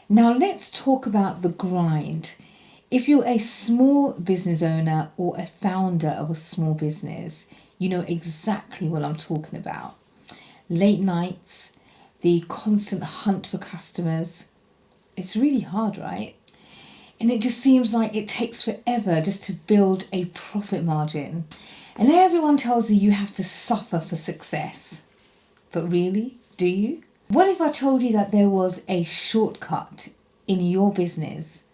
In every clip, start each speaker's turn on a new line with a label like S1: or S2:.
S1: Now let's talk about the grind. If you're a small business owner or a founder of a small business, you know exactly what I'm talking about. Late nights, the constant hunt for customers. It's really hard, right? And it just seems like it takes forever just to build a profit margin. And everyone tells you have to suffer for success. But really, do you? What if I told you that there was a shortcut in your business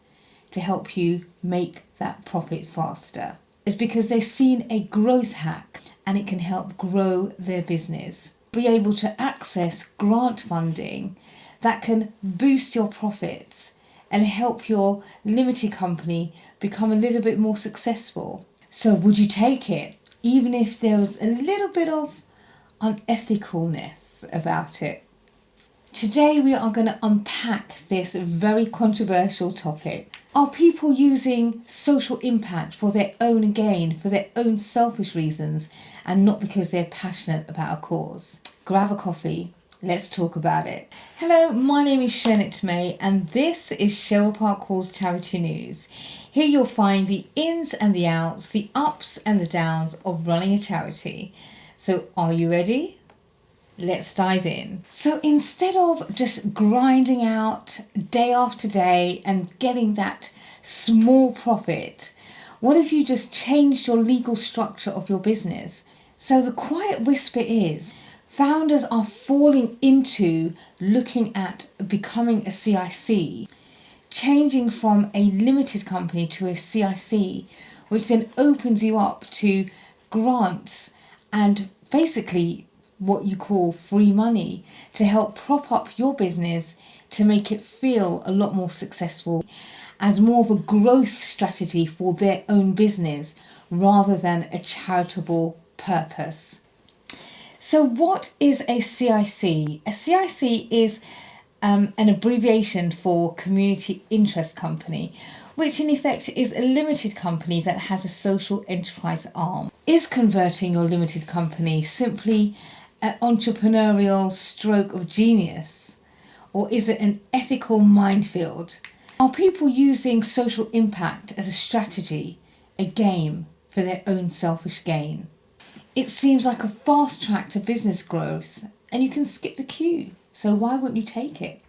S1: to help you make that profit faster? It's because they've seen a growth hack and it can help grow their business. Be able to access grant funding that can boost your profits and help your limited company become a little bit more successful. So would you take it, even if there was a little bit of unethicalness about it? Today we are going to unpack this very controversial topic. Are people using social impact for their own gain, for their own selfish reasons, and not because they're passionate about a cause? Grab a coffee. Let's talk about it. Hello, my name is Shanette May and this is Cheryl Parkour's Charity News. Here you'll find the ins and the outs, the ups and the downs of running a charity. So are you ready? Let's dive in. So instead of just grinding out day after day and getting that small profit, what if you just changed your legal structure of your business? So the quiet whisper is, founders are falling into looking at becoming a CIC, changing from a limited company to a CIC, which then opens you up to grants and basically what you call free money to help prop up your business to make it feel a lot more successful as more of a growth strategy for their own business rather than a charitable purpose. So what is a CIC? A CIC is an abbreviation for Community Interest Company, which in effect is a limited company that has a social enterprise arm. Is converting your limited company simply an entrepreneurial stroke of genius? Or is it an ethical minefield? Are people using social impact as a strategy, a game for their own selfish gain? It seems like a fast track to business growth and you can skip the queue. So why wouldn't you take it?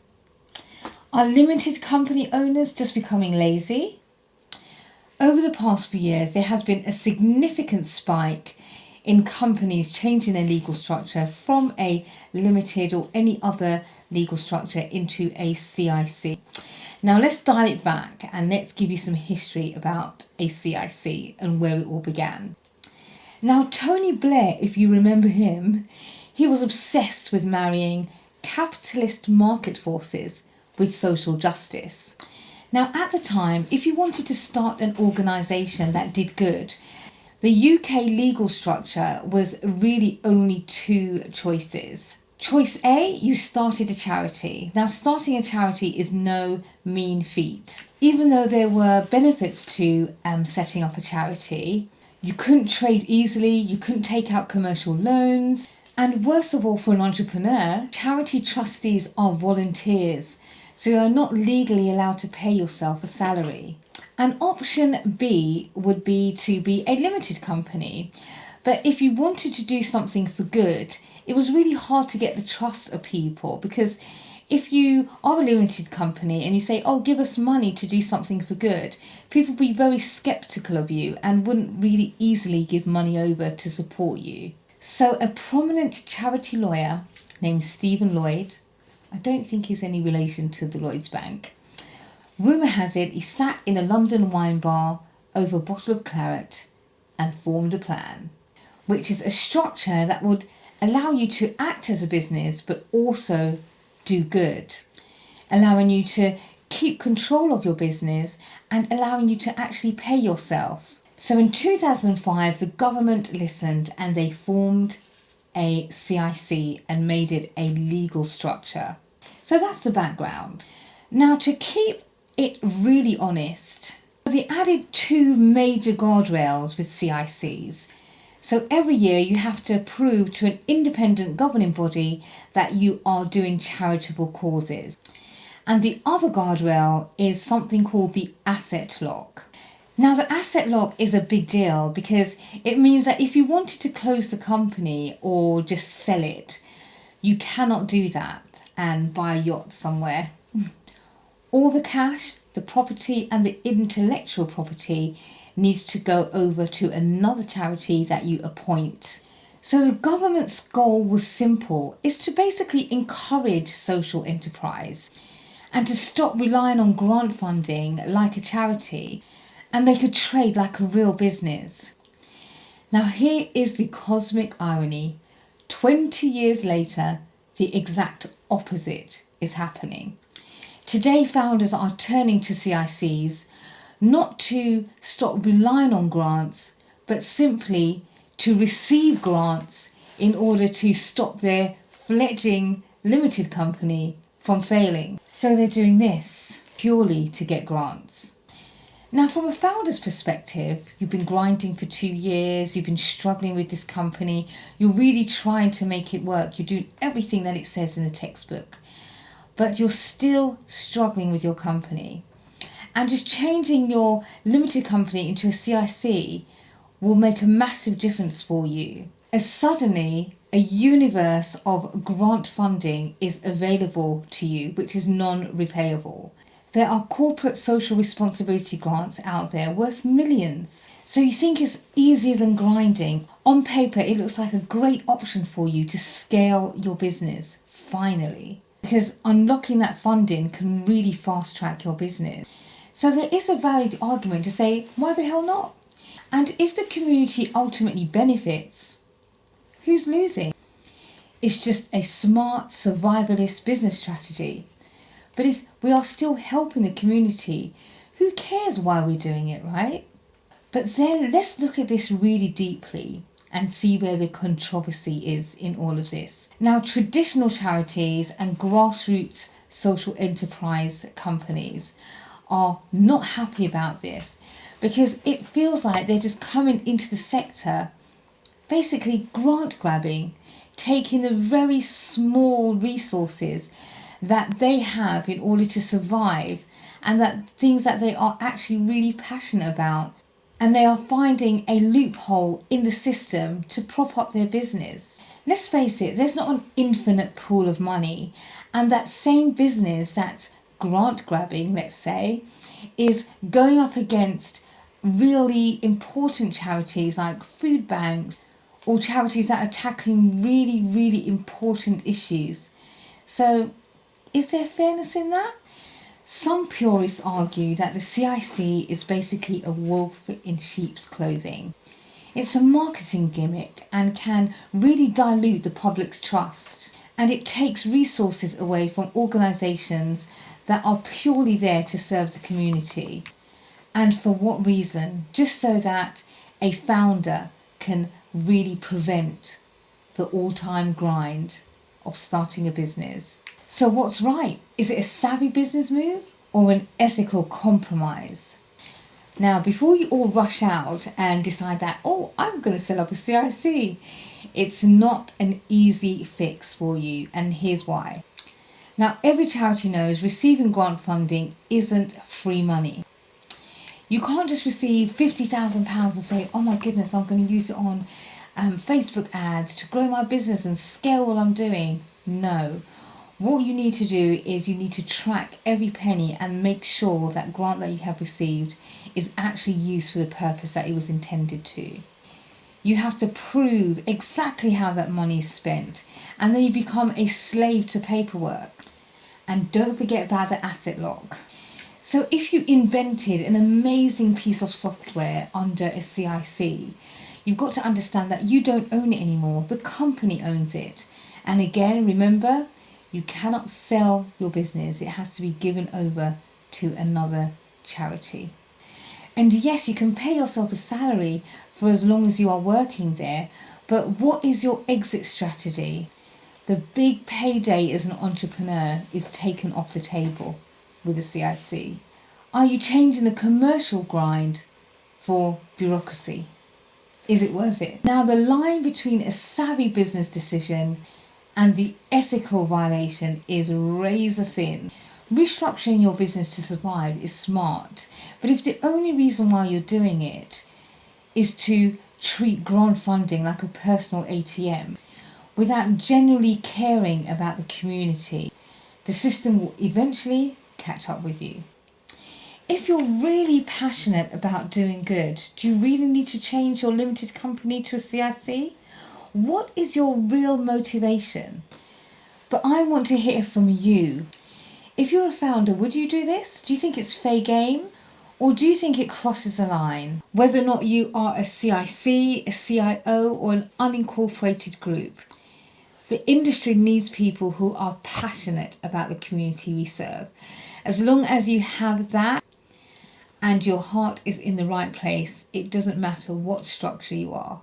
S1: Are limited company owners just becoming lazy? Over the past few years, there has been a significant spike in companies changing their legal structure from a limited or any other legal structure into a CIC. Now let's dial it back and let's give you some history about a CIC and where it all began. Now Tony Blair, if you remember him, he was obsessed with marrying capitalist market forces with social justice. Now at the time, if you wanted to start an organisation that did good, the UK legal structure was really only two choices. Choice A, you started a charity. Now starting a charity is no mean feat. Even though there were benefits to setting up a charity, you couldn't trade easily, you couldn't take out commercial loans, and worst of all for an entrepreneur, charity trustees are volunteers, so you are not legally allowed to pay yourself a salary. And option B would be to be a limited company. But if you wanted to do something for good, it was really hard to get the trust of people, because if you are a limited company and you say, oh, give us money to do something for good, people would be very skeptical of you and wouldn't really easily give money over to support you. So a prominent charity lawyer named Stephen Lloyd, I don't think he's any relation to the Lloyds Bank, rumour has it he sat in a London wine bar over a bottle of claret and formed a plan, which is a structure that would allow you to act as a business but also do good, allowing you to keep control of your business and allowing you to actually pay yourself. So in 2005, the government listened and they formed a CIC and made it a legal structure. So that's the background. Now to keep it really honest, they added two major guardrails with CICs. So every year you have to prove to an independent governing body that you are doing charitable causes. And the other guardrail is something called the asset lock. Now, the asset lock is a big deal because it means that if you wanted to close the company or just sell it, you cannot do that and buy a yacht somewhere. All the cash, the property and the intellectual property needs to go over to another charity that you appoint. So the government's goal was simple. It's to basically encourage social enterprise and to stop relying on grant funding like a charity, and they could trade like a real business. Now here is the cosmic irony. 20 years later, the exact opposite is happening. Today, founders are turning to CICs not to stop relying on grants, but simply to receive grants in order to stop their fledgling limited company from failing. So they're doing this purely to get grants. Now, from a founder's perspective, you've been grinding for 2 years, you've been struggling with this company, you're really trying to make it work, you're doing everything that it says in the textbook, but you're still struggling with your company. And just changing your limited company into a CIC will make a massive difference for you, as suddenly a universe of grant funding is available to you, which is non-repayable. There are corporate social responsibility grants out there worth millions. So you think it's easier than grinding. On paper, it looks like a great option for you to scale your business, finally. Because unlocking that funding can really fast track your business. So there is a valid argument to say, why the hell not? And if the community ultimately benefits, who's losing? It's just a smart survivalist business strategy. But if we are still helping the community, who cares why we're doing it, right? But then let's look at this really deeply and see where the controversy is in all of this. Now, traditional charities and grassroots social enterprise companies are not happy about this because it feels like they're just coming into the sector, basically grant grabbing, taking the very small resources that they have in order to survive and that things that they are actually really passionate about, and they are finding a loophole in the system to prop up their business. Let's face it, there's not an infinite pool of money, and that same business that's grant grabbing, let's say, is going up against really important charities like food banks or charities that are tackling really, really important issues. So is there fairness in that? Some purists argue that the CIC is basically a wolf in sheep's clothing. It's a marketing gimmick and can really dilute the public's trust. And it takes resources away from organisations that are purely there to serve the community. And for what reason? Just so that a founder can really prevent the all-time grind of starting a business. So what's right? Is it a savvy business move or an ethical compromise? Now, before you all rush out and decide that, oh, I'm going to set up a CIC, it's not an easy fix for you, and here's why. Now, every charity knows receiving grant funding isn't free money. You can't just receive £50,000 and say, oh my goodness, I'm going to use it on Facebook ads to grow my business and scale what I'm doing. No. What you need to do is you need to track every penny and make sure that grant that you have received is actually used for the purpose that it was intended to. You have to prove exactly how that money is spent, and then you become a slave to paperwork. And don't forget about the asset lock. So if you invented an amazing piece of software under a CIC, you've got to understand that you don't own it anymore. The company owns it. And again, remember, you cannot sell your business. It has to be given over to another charity. And yes, you can pay yourself a salary for as long as you are working there, but what is your exit strategy? The big payday as an entrepreneur is taken off the table with a CIC. Are you changing the commercial grind for bureaucracy? Is it worth it? Now, the line between a savvy business decision and the ethical violation is razor thin. Restructuring your business to survive is smart, but if the only reason why you're doing it is to treat grant funding like a personal ATM without genuinely caring about the community, the system will eventually catch up with you. If you're really passionate about doing good, do you really need to change your limited company to a CIC? What is your real motivation? But I want to hear from you. If you're a founder, would you do this? Do you think it's fair game? Or do you think it crosses a line? Whether or not you are a CIC, a CIO, or an unincorporated group, the industry needs people who are passionate about the community we serve. As long as you have that and your heart is in the right place, it doesn't matter what structure you are.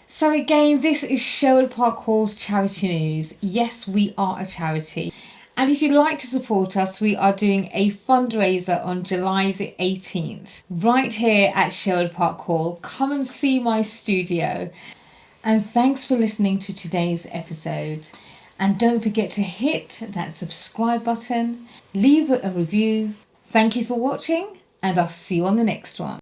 S1: So again, this is Sherwood Park Hall's Charity News. Yes, we are a charity. And if you'd like to support us, we are doing a fundraiser on July the 18th, right here at Sherwood Park Hall. Come and see my studio. And thanks for listening to today's episode. And don't forget to hit that subscribe button, leave a review. Thank you for watching, and I'll see you on the next one.